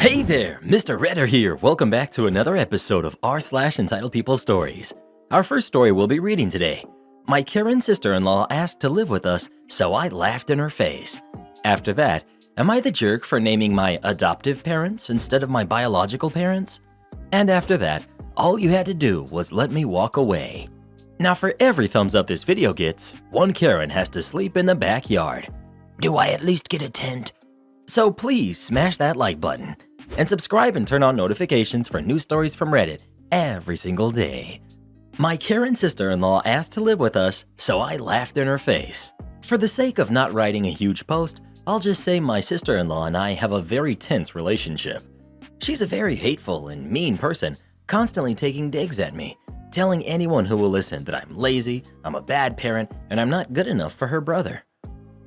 Hey there, Mr. Redder here. Welcome back to another episode of r/Entitled People Stories. Our first story we'll be reading today. My Karen sister-in-law asked to live with us, so I laughed in her face. After that, am I the jerk for naming my adoptive parents instead of my biological parents? And after that, all you had to do was let me walk away. Now for every thumbs up this video gets, one Karen has to sleep in the backyard. Do I at least get a tent? So please smash that like button and subscribe and turn on notifications for new stories from Reddit every single day. My Karen sister-in-law asked to live with us, so I laughed in her face. For the sake of not writing a huge post, I'll just say my sister-in-law and I have a very tense relationship. She's a very hateful and mean person, constantly taking digs at me, telling anyone who will listen that I'm lazy, I'm a bad parent, and I'm not good enough for her brother.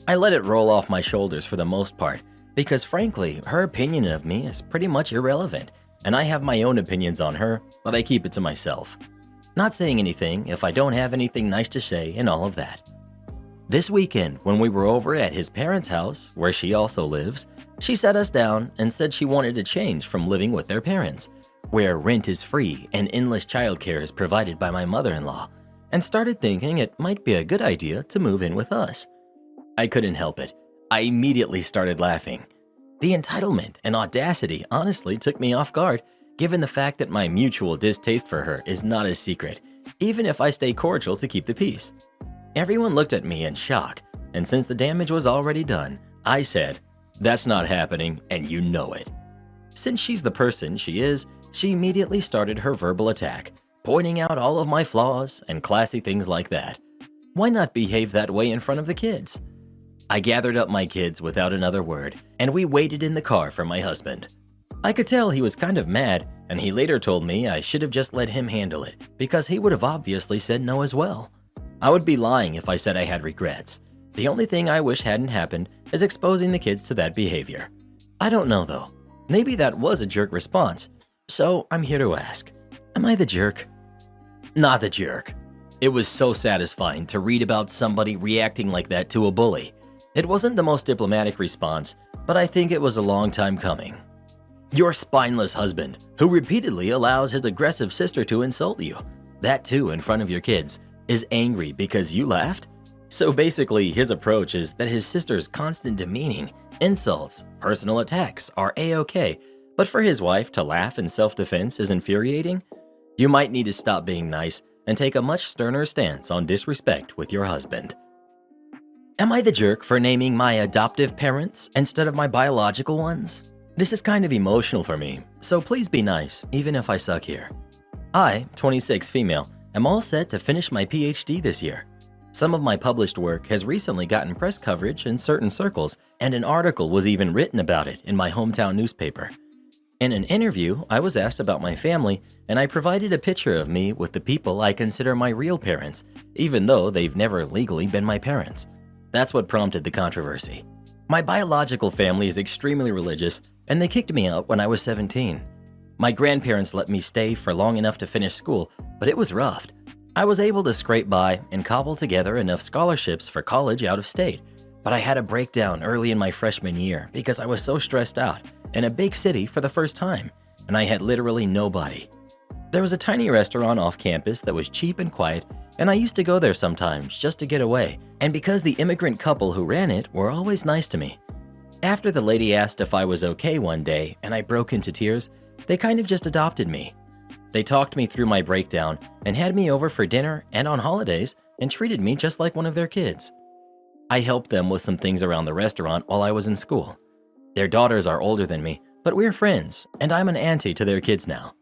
I let it roll off my shoulders for the most part, because frankly, her opinion of me is pretty much irrelevant, and I have my own opinions on her, but I keep it to myself. Not saying anything if I don't have anything nice to say and all of that. This weekend, when we were over at his parents' house, where she also lives, she sat us down and said she wanted to change from living with their parents, where rent is free and endless childcare is provided by my mother-in-law, and started thinking it might be a good idea to move in with us. I couldn't help it. I immediately started laughing. The entitlement and audacity honestly took me off guard, given the fact that my mutual distaste for her is not a secret, even if I stay cordial to keep the peace. Everyone looked at me in shock, and since the damage was already done, I said, "That's not happening, and you know it." Since she's the person she is, she immediately started her verbal attack, pointing out all of my flaws and classy things like that. Why not behave that way in front of the kids? I gathered up my kids without another word, and we waited in the car for my husband. I could tell he was kind of mad, and he later told me I should have just let him handle it, because he would have obviously said no as well. I would be lying if I said I had regrets. The only thing I wish hadn't happened is exposing the kids to that behavior. I don't know though. Maybe that was a jerk response. So I'm here to ask, am I the jerk? Not the jerk. It was so satisfying to read about somebody reacting like that to a bully. It wasn't the most diplomatic response, but I think it was a long time coming. Your spineless husband, who repeatedly allows his aggressive sister to insult you, that too in front of your kids, is angry because you laughed? So basically, his approach is that his sister's constant demeaning, insults, personal attacks are a-okay, but for his wife to laugh in self-defense is infuriating? You might need to stop being nice and take a much sterner stance on disrespect with your husband. Am I the jerk for naming my adoptive parents instead of my biological ones? This is kind of emotional for me, so please be nice, even if I suck here. I, 26 female, am all set to finish my PhD this year. Some of my published work has recently gotten press coverage in certain circles, and an article was even written about it in my hometown newspaper. In an interview, I was asked about my family, and I provided a picture of me with the people I consider my real parents, even though they've never legally been my parents. That's what prompted the controversy. My biological family is extremely religious, and they kicked me out when I was 17. My grandparents let me stay for long enough to finish school, but it was rough. I was able to scrape by and cobble together enough scholarships for college out of state, but I had a breakdown early in my freshman year because I was so stressed out in a big city for the first time, and I had literally nobody. There was a tiny restaurant off campus that was cheap and quiet, and I used to go there sometimes just to get away, and because the immigrant couple who ran it were always nice to me. After the lady asked if I was okay one day and I broke into tears, they kind of just adopted me. They talked me through my breakdown and had me over for dinner and on holidays and treated me just like one of their kids. I helped them with some things around the restaurant while I was in school. Their daughters are older than me, but we're friends, and I'm an auntie to their kids now.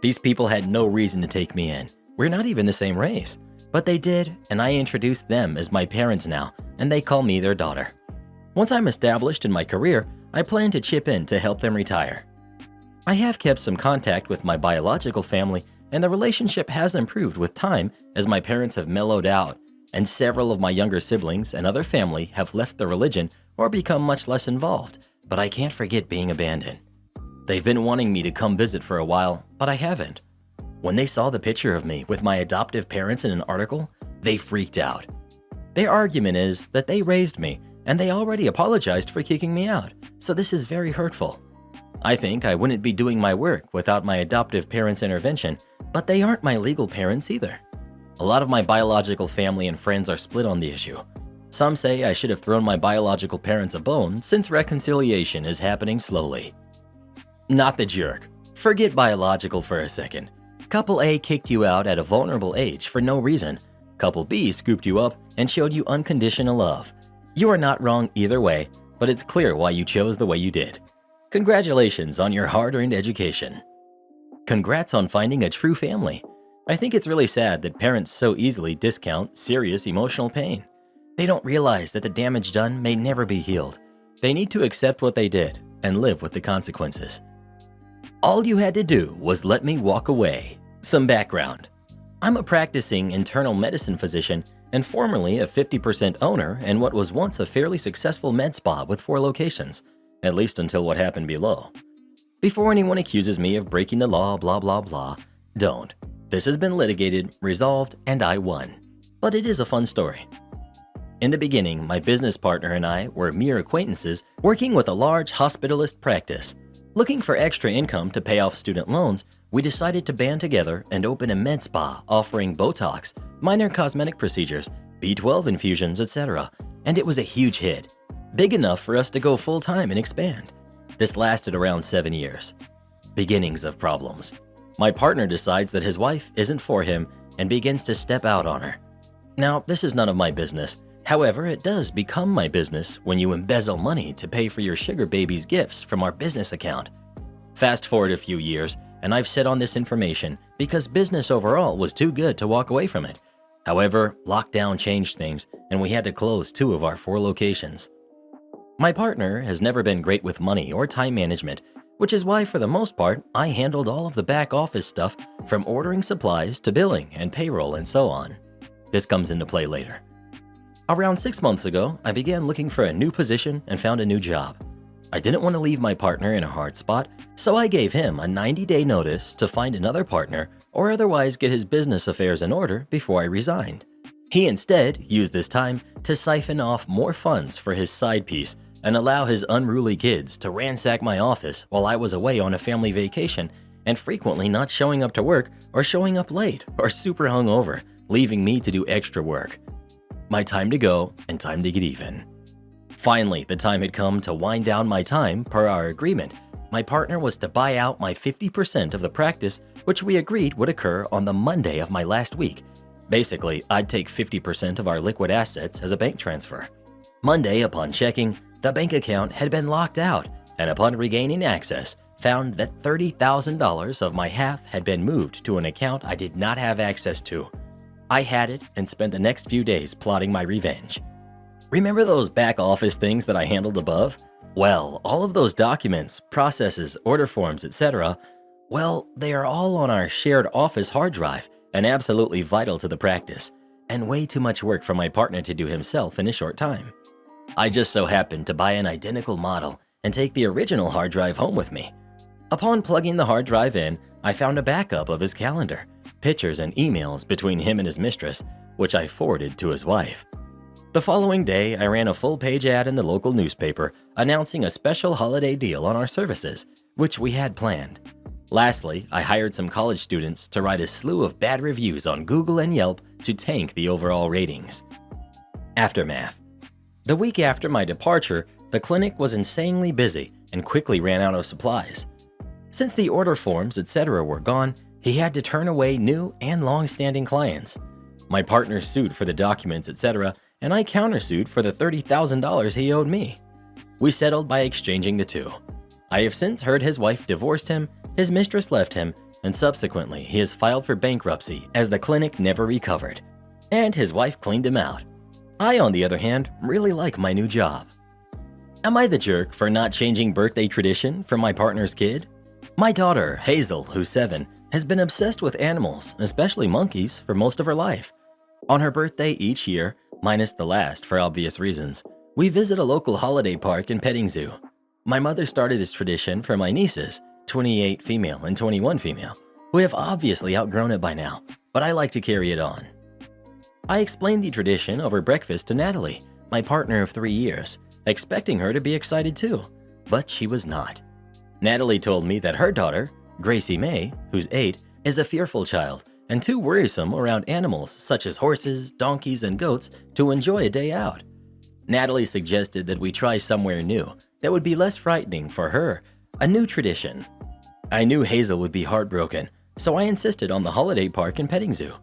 These people had no reason to take me in. We're not even the same race. But they did, and I introduced them as my parents now, and they call me their daughter. Once I'm established in my career, I plan to chip in to help them retire. I have kept some contact with my biological family, and the relationship has improved with time as my parents have mellowed out, and several of my younger siblings and other family have left the religion or become much less involved, but I can't forget being abandoned. They've been wanting me to come visit for a while, but I haven't. When they saw the picture of me with my adoptive parents in an article, they freaked out. Their argument is that they raised me, and they already apologized for kicking me out, so this is very hurtful. I think I wouldn't be doing my work without my adoptive parents' intervention, but they aren't my legal parents either. A lot of my biological family and friends are split on the issue. Some say I should have thrown my biological parents a bone since reconciliation is happening slowly. Not the jerk. Forget biological for a second. Couple A kicked you out at a vulnerable age for no reason. Couple B scooped you up and showed you unconditional love. You are not wrong either way, but it's clear why you chose the way you did. Congratulations on your hard-earned education. Congrats on finding a true family. I think it's really sad that parents so easily discount serious emotional pain. They don't realize that the damage done may never be healed. They need to accept what they did and live with the consequences. All you had to do was let me walk away. Some background. I'm a practicing internal medicine physician and formerly a 50% owner in what was once a fairly successful med spa with 4 locations, at least until what happened below. Before anyone accuses me of breaking the law, blah blah blah, don't. This has been litigated, resolved, and I won. But it is a fun story. In the beginning, my business partner and I were mere acquaintances working with a large hospitalist practice. Looking for extra income to pay off student loans, we decided to band together and open a med spa offering Botox, minor cosmetic procedures, B12 infusions, etc. And it was a huge hit, big enough for us to go full-time and expand. This lasted around 7 years. Beginnings of problems. My partner decides that his wife isn't for him and begins to step out on her. Now, this is none of my business. However, it does become my business when you embezzle money to pay for your sugar baby's gifts from our business account. Fast forward a few years, and I've sat on this information because business overall was too good to walk away from it. However, lockdown changed things, and we had to close 2 of our 4 locations. My partner has never been great with money or time management, which is why for the most part, I handled all of the back office stuff from ordering supplies to billing and payroll and so on. This comes into play later. Around 6 months ago, I began looking for a new position and found a new job. I didn't want to leave my partner in a hard spot, so I gave him a 90-day notice to find another partner or otherwise get his business affairs in order before I resigned. He instead used this time to siphon off more funds for his side piece and allow his unruly kids to ransack my office while I was away on a family vacation and frequently not showing up to work or showing up late or super hungover, leaving me to do extra work. My time to go and time to get even. Finally, the time had come to wind down my time per our agreement. My partner was to buy out my 50% of the practice, which we agreed would occur on the Monday of my last week. Basically, I'd take 50% of our liquid assets as a bank transfer. Monday, upon checking, the bank account had been locked out, and upon regaining access, found that $30,000 of my half had been moved to an account I did not have access to. I had it and spent the next few days plotting my revenge. Remember those back office things that I handled above? Well, all of those documents, processes, order forms, etc., well, they are all on our shared office hard drive and absolutely vital to the practice, and way too much work for my partner to do himself in a short time. I just so happened to buy an identical model and take the original hard drive home with me. Upon plugging the hard drive in, I found a backup of his calendar, pictures and emails between him and his mistress, which I forwarded to his wife. The following day, I ran a full-page ad in the local newspaper announcing a special holiday deal on our services, which we had planned. Lastly, I hired some college students to write a slew of bad reviews on Google and Yelp to tank the overall ratings. Aftermath. The week after my departure, the clinic was insanely busy and quickly ran out of supplies. Since the order forms, etc. were gone, he had to turn away new and long-standing clients. My partner sued for the documents, etc., and I countersued for the $30,000 he owed me. We settled by exchanging the 2. I have since heard his wife divorced him, his mistress left him, and subsequently he has filed for bankruptcy as the clinic never recovered. And his wife cleaned him out. I, on the other hand, really like my new job. Am I the jerk for not changing birthday tradition for my partner's kid? My daughter, Hazel, who's 7, has been obsessed with animals, especially monkeys, for most of her life. On her birthday each year, minus the last for obvious reasons, we visit a local holiday park and petting zoo. My mother started this tradition for my nieces, 28 female and 21 female, who have obviously outgrown it by now, but I like to carry it on. I explained the tradition over breakfast to Natalie, my partner of 3 years, expecting her to be excited too, but she was not. Natalie told me that her daughter, Gracie May, who's 8, is a fearful child and too worrisome around animals such as horses, donkeys, and goats to enjoy a day out. Natalie suggested that we try somewhere new that would be less frightening for her, a new tradition. I knew Hazel would be heartbroken, so I insisted on the holiday park and petting zoo.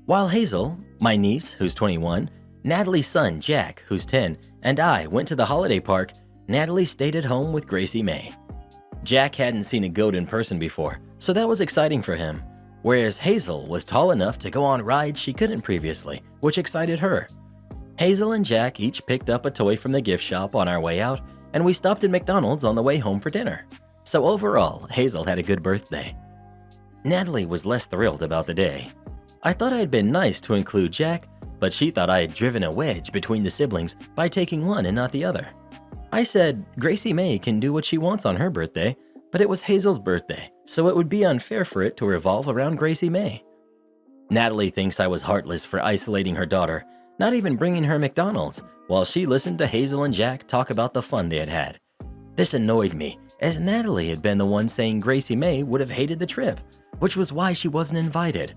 While Hazel, my niece, who's 21, Natalie's son, Jack, who's 10, and I went to the holiday park, Natalie stayed at home with Gracie May. Jack hadn't seen a goat in person before, so that was exciting for him, whereas Hazel was tall enough to go on rides she couldn't previously, which excited her. Hazel and Jack each picked up a toy from the gift shop on our way out, and we stopped at McDonald's on the way home for dinner. So overall, Hazel had a good birthday. Natalie was less thrilled about the day. I thought I had been nice to include Jack, but she thought I had driven a wedge between the siblings by taking one and not the other. I said Gracie May can do what she wants on her birthday, but it was Hazel's birthday, so it would be unfair for it to revolve around Gracie May. Natalie thinks I was heartless for isolating her daughter, not even bringing her McDonald's, while she listened to Hazel and Jack talk about the fun they had had. This annoyed me, as Natalie had been the one saying Gracie May would have hated the trip, which was why she wasn't invited.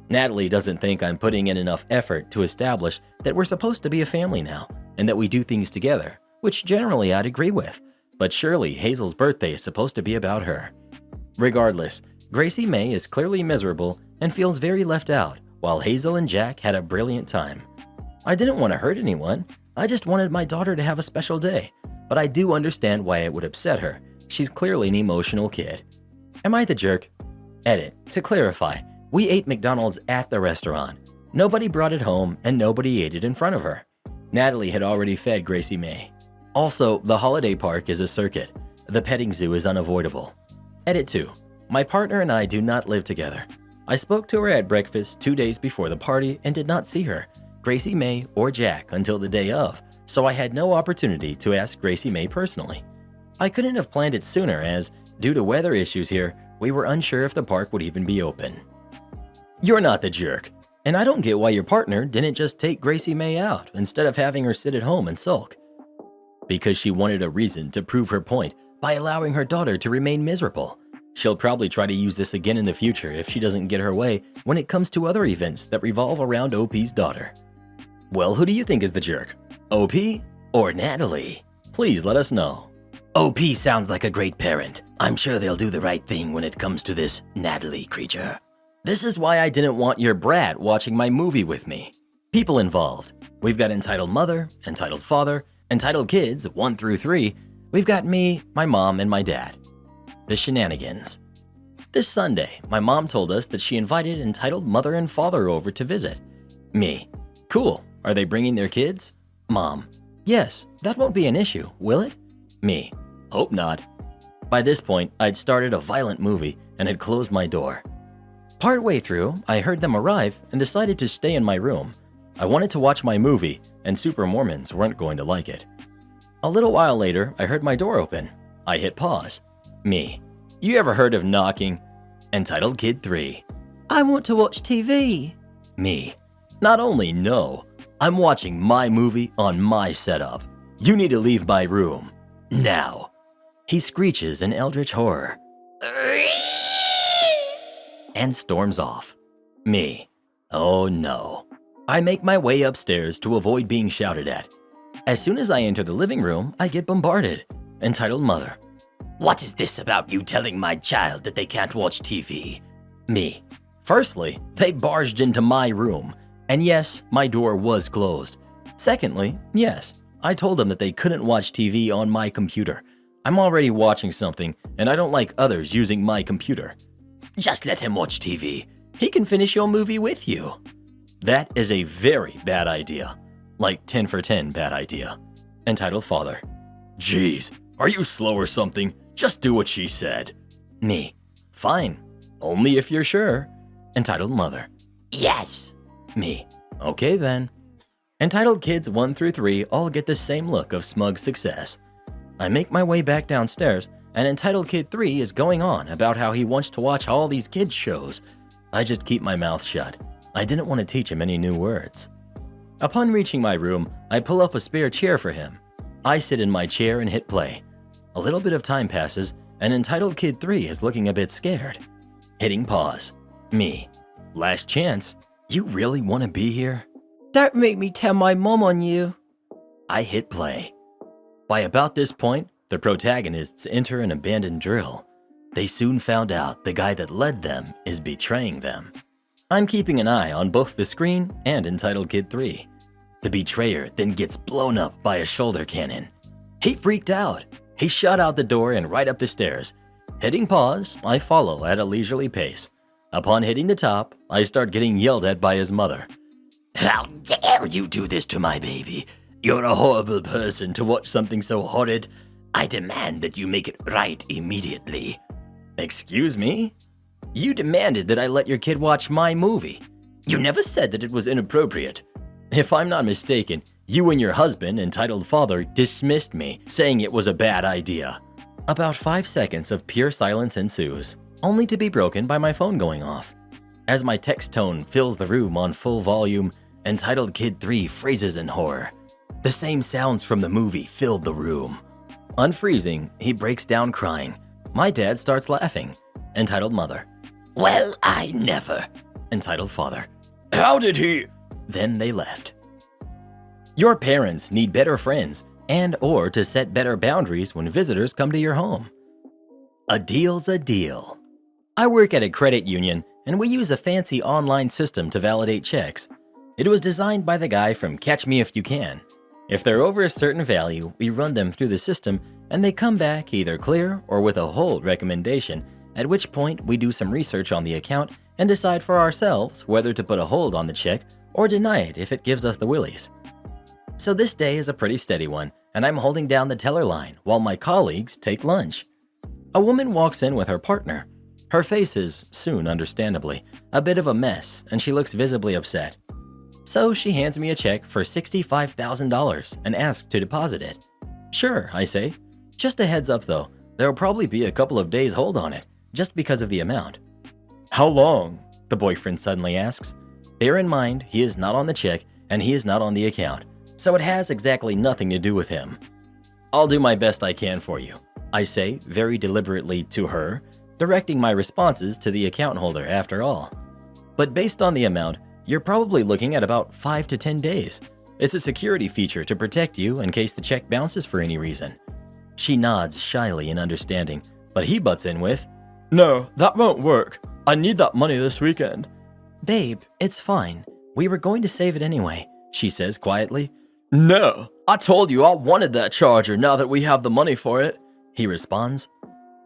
Natalie doesn't think I'm putting in enough effort to establish that we're supposed to be a family now, and that we do things together, which generally I'd agree with, but surely Hazel's birthday is supposed to be about her. Regardless, Gracie May is clearly miserable and feels very left out, while Hazel and Jack had a brilliant time. I didn't want to hurt anyone, I just wanted my daughter to have a special day, but I do understand why it would upset her. She's clearly an emotional kid. Am I the jerk? Edit. To clarify, we ate McDonald's at the restaurant. Nobody brought it home and nobody ate it in front of her. Natalie had already fed Gracie May. Also, the holiday park is a circuit. The petting zoo is unavoidable. Edit 2. My partner and I do not live together. I spoke to her at breakfast 2 days before the party and did not see her, Gracie May, or Jack until the day of, so I had no opportunity to ask Gracie May personally. I couldn't have planned it sooner as, due to weather issues here, we were unsure if the park would even be open. You're not the jerk, and I don't get why your partner didn't just take Gracie May out instead of having her sit at home and sulk. Because she wanted a reason to prove her point by allowing her daughter to remain miserable. She'll probably try to use this again in the future if she doesn't get her way when it comes to other events that revolve around OP's daughter. Well, who do you think is the jerk? OP or Natalie? Please let us know. OP sounds like a great parent. I'm sure they'll do the right thing when it comes to this Natalie creature. This is why I didn't want your brat watching my movie with me. People involved. We've got entitled mother, entitled father, entitled kids 1 through 3. We've got me, my mom, and my dad. The shenanigans. This Sunday, my mom told us that she invited entitled mother and father over to visit. Me. Cool. Are they bringing their kids? Mom. Yes, that won't be an issue, will it? Me. Hope not. By this point, I'd started a violent movie and had closed my door. Partway through, I heard them arrive and decided to stay in my room. I wanted to watch my movie, and Super Mormons weren't going to like it. A little while later, I heard my door open. I hit pause. Me. You ever heard of knocking? Entitled Kid 3. I want to watch TV. Me. Not only no, I'm watching my movie on my setup. You need to leave my room. Now. He screeches in eldritch horror. And storms off. Me. Oh no. I make my way upstairs to avoid being shouted at. As soon as I enter the living room, I get bombarded. Entitled mother. What is this about you telling my child that they can't watch TV? Me. Firstly, they barged into my room. And yes, my door was closed. Secondly, yes, I told them that they couldn't watch TV on my computer. I'm already watching something, and I don't like others using my computer. Just let him watch TV. He can finish your movie with you. That is a very bad idea. Like 10 for 10 bad idea. Entitled father. Jeez, are you slow or something? Just do what she said. Me. Fine. Only if you're sure. Entitled mother. Yes. Me. Okay then. Entitled kids 1 through 3 all get the same look of smug success. I make my way back downstairs, and Entitled Kid 3 is going on about how he wants to watch all these kids shows. I just keep my mouth shut. I didn't want to teach him any new words. Upon reaching my room, I pull up a spare chair for him. I sit in my chair and hit play. A little bit of time passes, and entitled kid 3 is looking a bit scared. Hitting pause. Me. Last chance. You really want to be here? Don't make me tell my mom on you. I hit play. By about this point, the protagonists enter an abandoned drill. They soon found out the guy that led them is betraying them. I'm keeping an eye on both the screen and entitled kid 3. The betrayer then gets blown up by a shoulder cannon. He freaked out. He shot out the door and right up the stairs. Hitting pause, I follow at a leisurely pace. Upon hitting the top, I start getting yelled at by his mother. How dare you do this to my baby? You're a horrible person to watch something so horrid. I demand that you make it right immediately. Excuse me? You demanded that I let your kid watch my movie. You never said that it was inappropriate. If I'm not mistaken, you and your husband, entitled father, dismissed me, saying it was a bad idea. About 5 seconds of pure silence ensues, only to be broken by my phone going off. As my text tone fills the room on full volume, entitled kid 3 phrases in horror. The same sounds from the movie filled the room. Unfreezing, he breaks down crying. My dad starts laughing. Entitled mother. Well, I never. Entitled father. How did he? Then they left. Your parents need better friends and or to set better boundaries when visitors come to your home. A deal's a deal. I work at a credit union and we use a fancy online system to validate checks. It was designed by the guy from Catch Me If You Can. If they're over a certain value, we run them through the system and they come back either clear or with a hold recommendation, at which point we do some research on the account and decide for ourselves whether to put a hold on the check or deny it if it gives us the willies. So this day is a pretty steady one, and I'm holding down the teller line while my colleagues take lunch. A woman walks in with her partner. Her face is, soon understandably, a bit of a mess and she looks visibly upset. So she hands me a check for $65,000 and asks to deposit it. Sure, I say. Just a heads up though, there'll probably be a couple of days hold on it, just because of the amount. How long? The boyfriend suddenly asks. Bear in mind, he is not on the check and he is not on the account, so it has exactly nothing to do with him. I'll do my best I can for you, I say very deliberately to her, directing my responses to the account holder after all. But based on the amount, you're probably looking at about 5 to 10 days. It's a security feature to protect you in case the check bounces for any reason. She nods shyly in understanding, but he butts in with, No, that won't work. I need that money this weekend. Babe, it's fine. We were going to save it anyway, she says quietly. No, I told you I wanted that charger now that we have the money for it, he responds.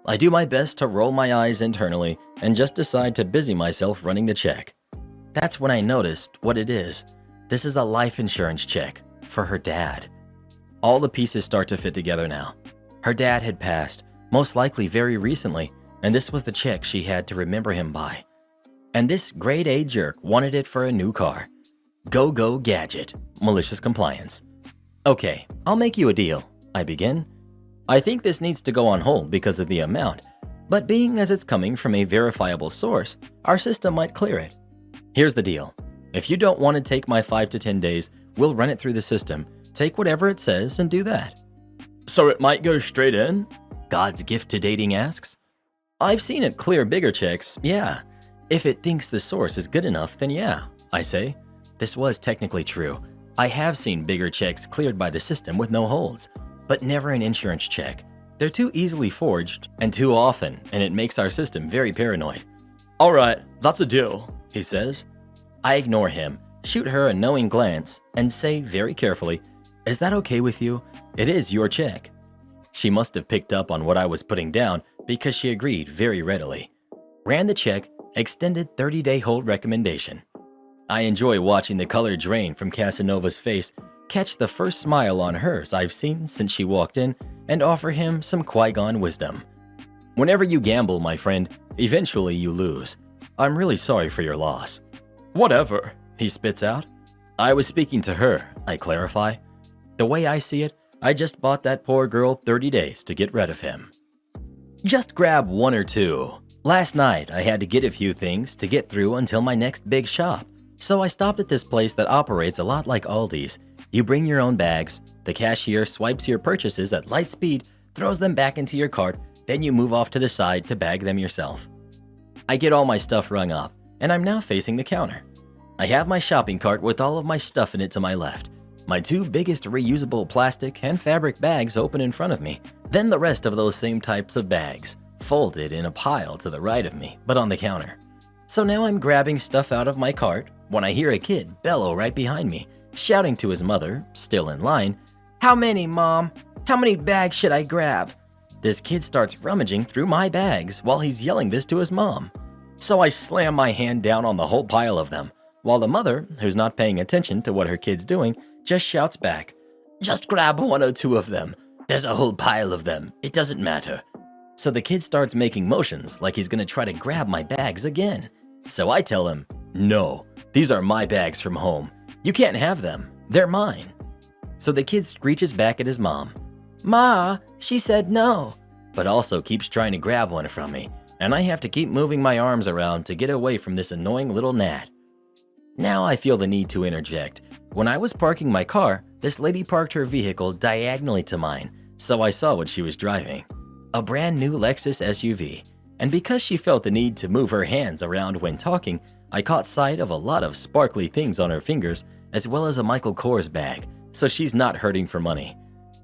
I do my best to roll my eyes internally and just decide to busy myself running the check. That's when I noticed what it is. This is a life insurance check for her dad. All the pieces start to fit together now. Her dad had passed, most likely very recently, and this was the check she had to remember him by. And this grade A jerk wanted it for a new car. Go gadget, malicious compliance. Okay, I'll make you a deal, I begin. I think this needs to go on hold because of the amount, but being as it's coming from a verifiable source, our system might clear it. Here's the deal. If you don't want to take my 5 to 10 days, we'll run it through the system, take whatever it says and do that. So it might go straight in? God's gift to dating asks. I've seen it clear bigger checks, yeah. If it thinks the source is good enough, then yeah, I say. This was technically true. I have seen bigger checks cleared by the system with no holds, but never an insurance check. They're too easily forged and too often, and it makes our system very paranoid. All right, that's a deal, he says. I ignore him, shoot her a knowing glance, and say very carefully, Is that okay with you? It is your check. She must have picked up on what I was putting down because she agreed very readily. Ran the check, extended 30-day hold recommendation. I enjoy watching the color drain from Casanova's face, catch the first smile on hers I've seen since she walked in, and offer him some Qui-Gon wisdom. Whenever you gamble, my friend, eventually you lose. I'm really sorry for your loss. Whatever, he spits out. I was speaking to her, I clarify. The way I see it, I just bought that poor girl 30 days to get rid of him. Just grab one or two. Last night, I had to get a few things to get through until my next big shop. So I stopped at this place that operates a lot like Aldi's. You bring your own bags, the cashier swipes your purchases at light speed, throws them back into your cart, Then you move off to the side to bag them yourself. I get all my stuff rung up, and I'm now facing the counter. I have my shopping cart with all of my stuff in it to my left, my two biggest reusable plastic and fabric bags open in front of me, then the rest of those same types of bags, folded in a pile to the right of me, but on the counter. So now I'm grabbing stuff out of my cart when I hear a kid bellow right behind me, shouting to his mother, still in line, "How many, Mom? How many bags should I grab?" This kid starts rummaging through my bags while he's yelling this to his mom. So I slam my hand down on the whole pile of them, while the mother, who's not paying attention to what her kid's doing, just shouts back, "Just grab one or two of them. There's a whole pile of them. It doesn't matter." So the kid starts making motions like he's gonna try to grab my bags again. So I tell him, "No, these are my bags from home. You can't have them. They're mine." So the kid screeches back at his mom, "Ma, she said no," but also keeps trying to grab one from me, and I have to keep moving my arms around to get away from this annoying little gnat. Now I feel the need to interject. When I was parking my car, this lady parked her vehicle diagonally to mine, so I saw what she was driving. A brand new Lexus SUV. And because she felt the need to move her hands around when talking, I caught sight of a lot of sparkly things on her fingers, as well as a Michael Kors bag, so she's not hurting for money.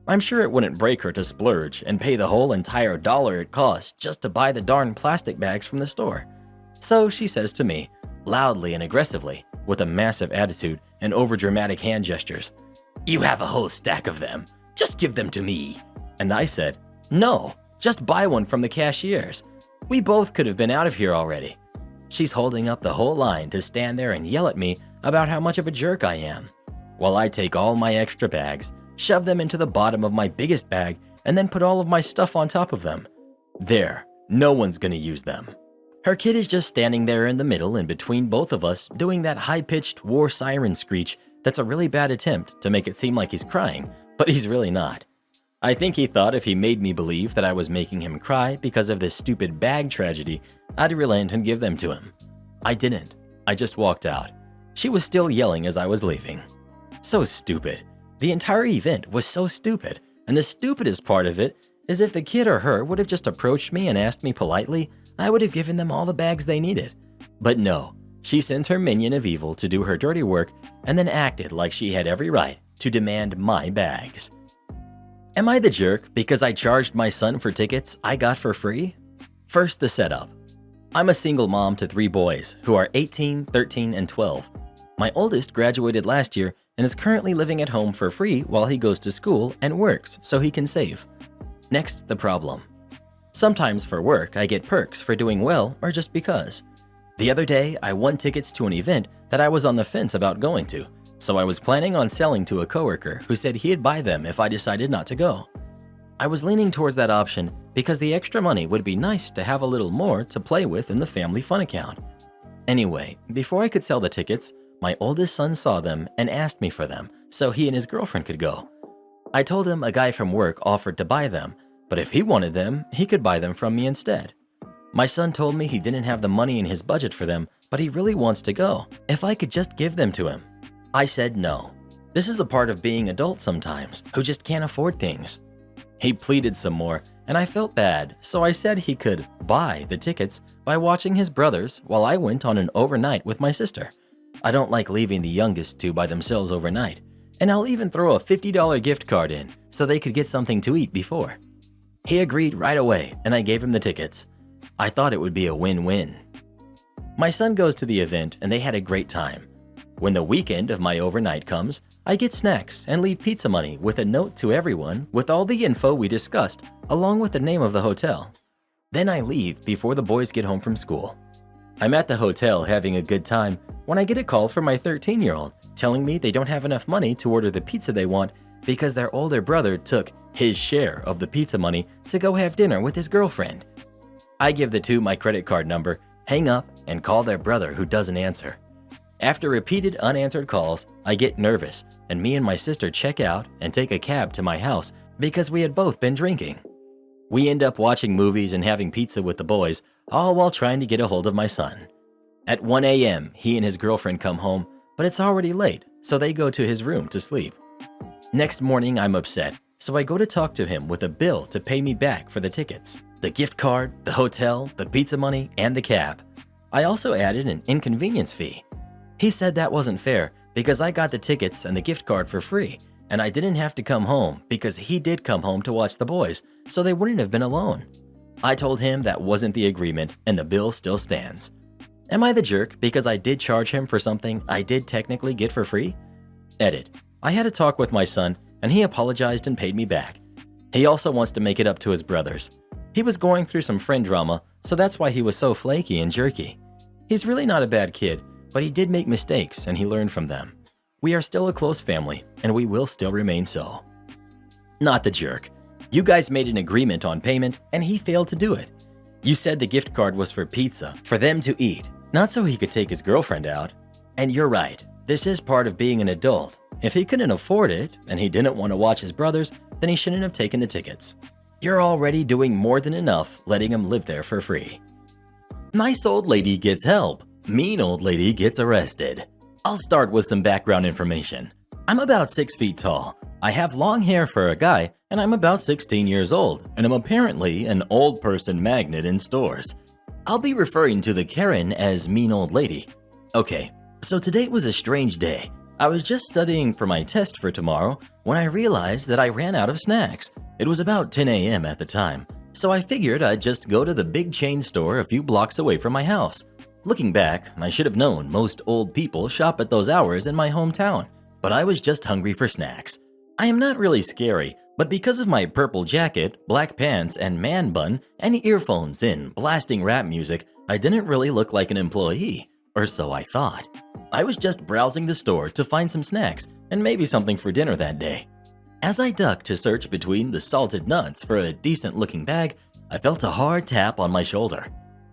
I'm sure it wouldn't break her to splurge and pay the whole entire $1 it cost just to buy the darn plastic bags from the store. So she says to me, loudly and aggressively, with a massive attitude and overdramatic hand gestures, "You have a whole stack of them. Just give them to me." And I said, "No, just buy one from the cashiers. We both could have been out of here already." She's holding up the whole line to stand there and yell at me about how much of a jerk I am, while I take all my extra bags, shove them into the bottom of my biggest bag, and then put all of my stuff on top of them. There, no one's gonna use them. Her kid is just standing there in the middle in between both of us, doing that high-pitched war siren screech that's a really bad attempt to make it seem like he's crying, but he's really not. I think he thought if he made me believe that I was making him cry because of this stupid bag tragedy, I'd relent and give them to him. I didn't. I just walked out. She was still yelling as I was leaving. So stupid. The entire event was so stupid, and the stupidest part of it is if the kid or her would have just approached me and asked me politely, I would have given them all the bags they needed. But no, she sends her minion of evil to do her dirty work and then acted like she had every right to demand my bags. Am I the jerk because I charged my son for tickets I got for free? First, the setup. I'm a single mom to 3 boys who are 18, 13, and 12. My oldest graduated last year and is currently living at home for free while he goes to school and works so he can save. Next, the problem. Sometimes for work, I get perks for doing well or just because. The other day, I won tickets to an event that I was on the fence about going to, so I was planning on selling to a coworker who said he'd buy them if I decided not to go. I was leaning towards that option because the extra money would be nice to have a little more to play with in the family fun account. Anyway, before I could sell the tickets, my oldest son saw them and asked me for them so he and his girlfriend could go. I told him a guy from work offered to buy them, but if he wanted them, he could buy them from me instead. My son told me he didn't have the money in his budget for them, but he really wants to go, if I could just give them to him. I said no. This is a part of being adult sometimes, who just can't afford things. He pleaded some more, and I felt bad, so I said he could buy the tickets by watching his brothers while I went on an overnight with my sister. I don't like leaving the youngest two by themselves overnight, and I'll even throw a $50 gift card in so they could get something to eat before. He agreed right away, and I gave him the tickets. I thought it would be a win-win. My son goes to the event, and they had a great time. When the weekend of my overnight comes, I get snacks and leave pizza money with a note to everyone with all the info we discussed, along with the name of the hotel. Then I leave before the boys get home from school. I'm at the hotel having a good time when I get a call from my 13-year-old telling me they don't have enough money to order the pizza they want because their older brother took his share of the pizza money to go have dinner with his girlfriend. I give the two my credit card number, hang up, and call their brother who doesn't answer. After repeated unanswered calls, I get nervous, and me and my sister check out and take a cab to my house because we had both been drinking. We end up watching movies and having pizza with the boys, all while trying to get a hold of my son. At 1 a.m., he and his girlfriend come home, but it's already late, so they go to his room to sleep. Next morning, I'm upset, so I go to talk to him with a bill to pay me back for the tickets. the gift card, the hotel, the pizza money, and the cab. I also added an inconvenience fee. He said that wasn't fair because I got the tickets and the gift card for free, and I didn't have to come home because he did come home to watch the boys, so they wouldn't have been alone. I told him that wasn't the agreement and the bill still stands. Am I the jerk because I did charge him for something I did technically get for free? Edit. I had a talk with my son and he apologized and paid me back. He also wants to make it up to his brothers. He was going through some friend drama, so that's why he was so flaky and jerky. He's really not a bad kid, but he did make mistakes and he learned from them. We are still a close family and we will still remain so. Not the jerk. You guys made an agreement on payment and he failed to do it. You said the gift card was for pizza, for them to eat, not so he could take his girlfriend out. And you're right, this is part of being an adult. If he couldn't afford it and he didn't want to watch his brothers, then he shouldn't have taken the tickets. You're already doing more than enough letting him live there for free. Nice old lady gets help. Mean old lady gets arrested. I'll start with some background information. I'm about 6 feet tall. I have long hair for a guy, and I'm about 16 years old, and I'm apparently an old person magnet in stores. I'll be referring to the Karen as mean old lady. Okay, so today was a strange day. I was just studying for my test for tomorrow when I realized that I ran out of snacks. It was about 10 a.m. at the time, so I figured I'd just go to the big chain store a few blocks away from my house. Looking back, I should have known most old people shop at those hours in my hometown, but I was just hungry for snacks. I am not really scary, but because of my purple jacket, black pants, and man bun, and earphones in blasting rap music, I didn't really look like an employee, or so I thought. I was just browsing the store to find some snacks and maybe something for dinner that day. As I ducked to search between the salted nuts for a decent-looking bag, I felt a hard tap on my shoulder.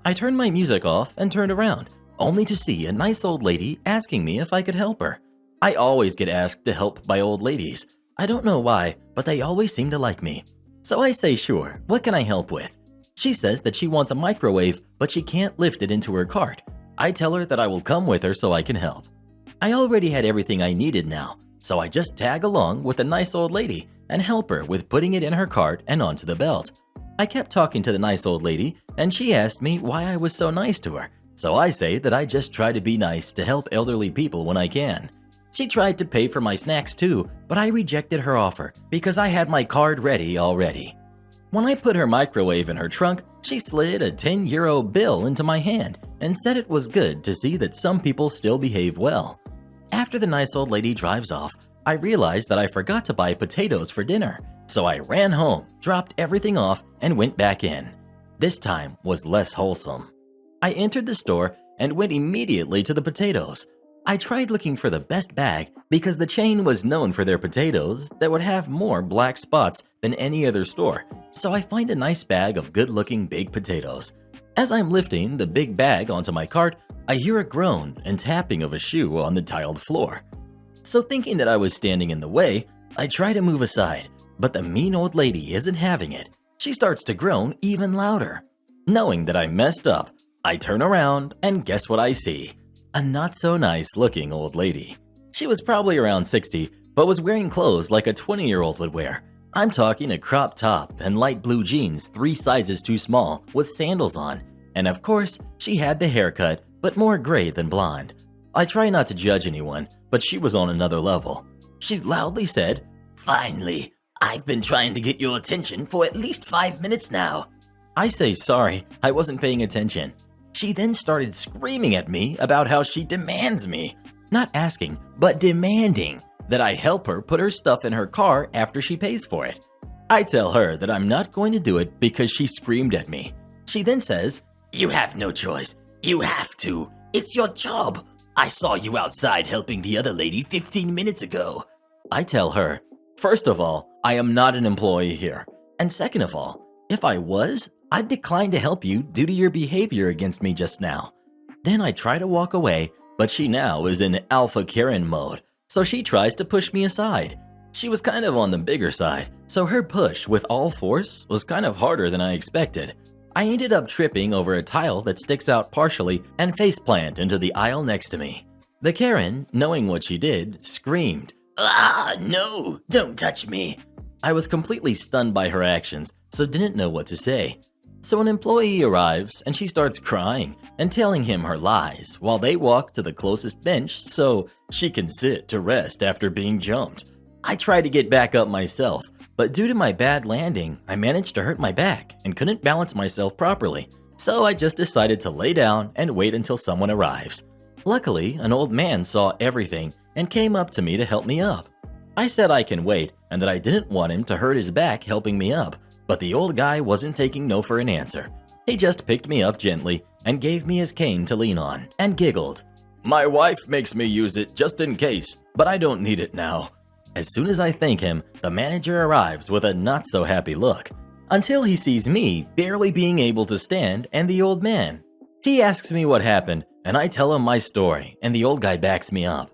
I turned my music off and turned around, only to see a nice old lady asking me if I could help her. I always get asked to help by old ladies. I don't know why, but they always seem to like me. So I say, sure, what can I help with? She says that she wants a microwave, but she can't lift it into her cart. I tell her that I will come with her so I can help. I already had everything I needed now, so I just tag along with the nice old lady and help her with putting it in her cart and onto the belt. I kept talking to the nice old lady, and she asked me why I was so nice to her, so I say that I just try to be nice to help elderly people when I can. She tried to pay for my snacks too, but I rejected her offer because I had my card ready already. When I put her microwave in her trunk, she slid a 10-euro bill into my hand and said it was good to see that some people still behave well. After the nice old lady drives off, I realized that I forgot to buy potatoes for dinner, so I ran home, dropped everything off, and went back in. This time was less wholesome. I entered the store and went immediately to the potatoes. I tried looking for the best bag because the chain was known for their potatoes that would have more black spots than any other store, so I find a nice bag of good-looking big potatoes. As I'm lifting the big bag onto my cart, I hear a groan and tapping of a shoe on the tiled floor. So thinking that I was standing in the way, I try to move aside, but the mean old lady isn't having it. She starts to groan even louder. Knowing that I messed up, I turn around and guess what I see? A not-so-nice-looking old lady. She was probably around 60, but was wearing clothes like a 20-year-old would wear. I'm talking a crop top and light blue jeans 3 sizes too small with sandals on. And of course, she had the haircut, but more gray than blonde. I try not to judge anyone, but she was on another level. She loudly said, "Finally, I've been trying to get your attention for at least 5 minutes now." I say sorry, I wasn't paying attention. She then started screaming at me about how she demands me, not asking, but demanding, that I help her put her stuff in her car after she pays for it. I tell her that I'm not going to do it because she screamed at me. She then says, "You have no choice. You have to. It's your job. I saw you outside helping the other lady 15 minutes ago." I tell her, first of all, I am not an employee here. And second of all, if I was, I'd decline to help you due to your behavior against me just now. Then I try to walk away, but she now is in Alpha Karen mode, so she tries to push me aside. She was kind of on the bigger side, so her push with all force was kind of harder than I expected. I ended up tripping over a tile that sticks out partially and faceplant into the aisle next to me. The Karen, knowing what she did, screamed, "Ah, no, don't touch me." I was completely stunned by her actions, so didn't know what to say. So an employee arrives and she starts crying and telling him her lies while they walk to the closest bench so she can sit to rest after being jumped. I try to get back up myself, but due to my bad landing, I managed to hurt my back and couldn't balance myself properly, so I just decided to lay down and wait until someone arrives. Luckily, an old man saw everything and came up to me to help me up. I said I can wait and that I didn't want him to hurt his back helping me up, but the old guy wasn't taking no for an answer. He just picked me up gently and gave me his cane to lean on and giggled. "My wife makes me use it just in case, but I don't need it now." As soon as I thank him, the manager arrives with a not-so-happy look, until he sees me barely being able to stand and the old man. He asks me what happened, and I tell him my story, and the old guy backs me up.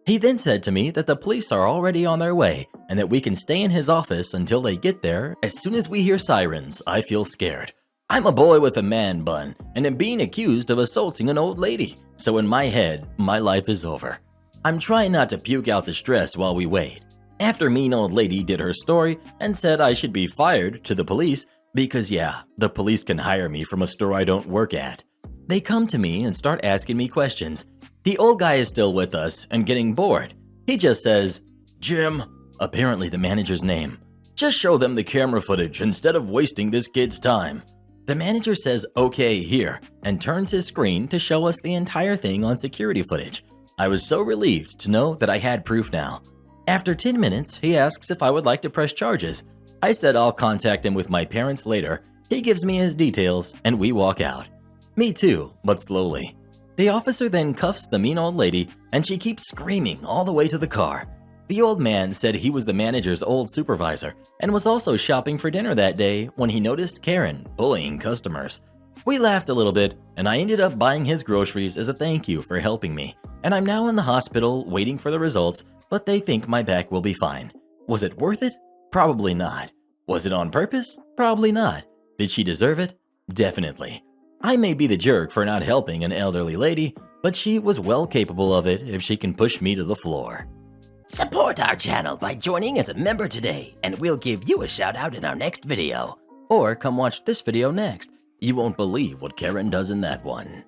He then said to me that the police are already on their way and that we can stay in his office until they get there. As soon as we hear sirens, I feel scared. I'm a boy with a man bun and am being accused of assaulting an old lady, so in my head, my life is over. I'm trying not to puke out the stress while we wait. After mean old lady did her story and said I should be fired to the police because yeah, the police can hire me from a store I don't work at. They come to me and start asking me questions. The old guy is still with us and getting bored. He just says, "Jim," apparently the manager's name, "just show them the camera footage instead of wasting this kid's time." The manager says okay here and turns his screen to show us the entire thing on security footage. I was so relieved to know that I had proof now. After 10 minutes, he asks if I would like to press charges. I said I'll contact him with my parents later. He gives me his details and we walk out. Me too, but slowly. The officer then cuffs the mean old lady and she keeps screaming all the way to the car. The old man said he was the manager's old supervisor and was also shopping for dinner that day when he noticed Karen bullying customers. We laughed a little bit and I ended up buying his groceries as a thank you for helping me. And I'm now in the hospital waiting for the results, but they think my back will be fine. Was it worth it? Probably not. Was it on purpose? Probably not. Did she deserve it? Definitely. I may be the jerk for not helping an elderly lady, but she was well capable of it if she can push me to the floor. Support our channel by joining as a member today, and we'll give you a shout out in our next video. Or come watch this video next. You won't believe what Karen does in that one.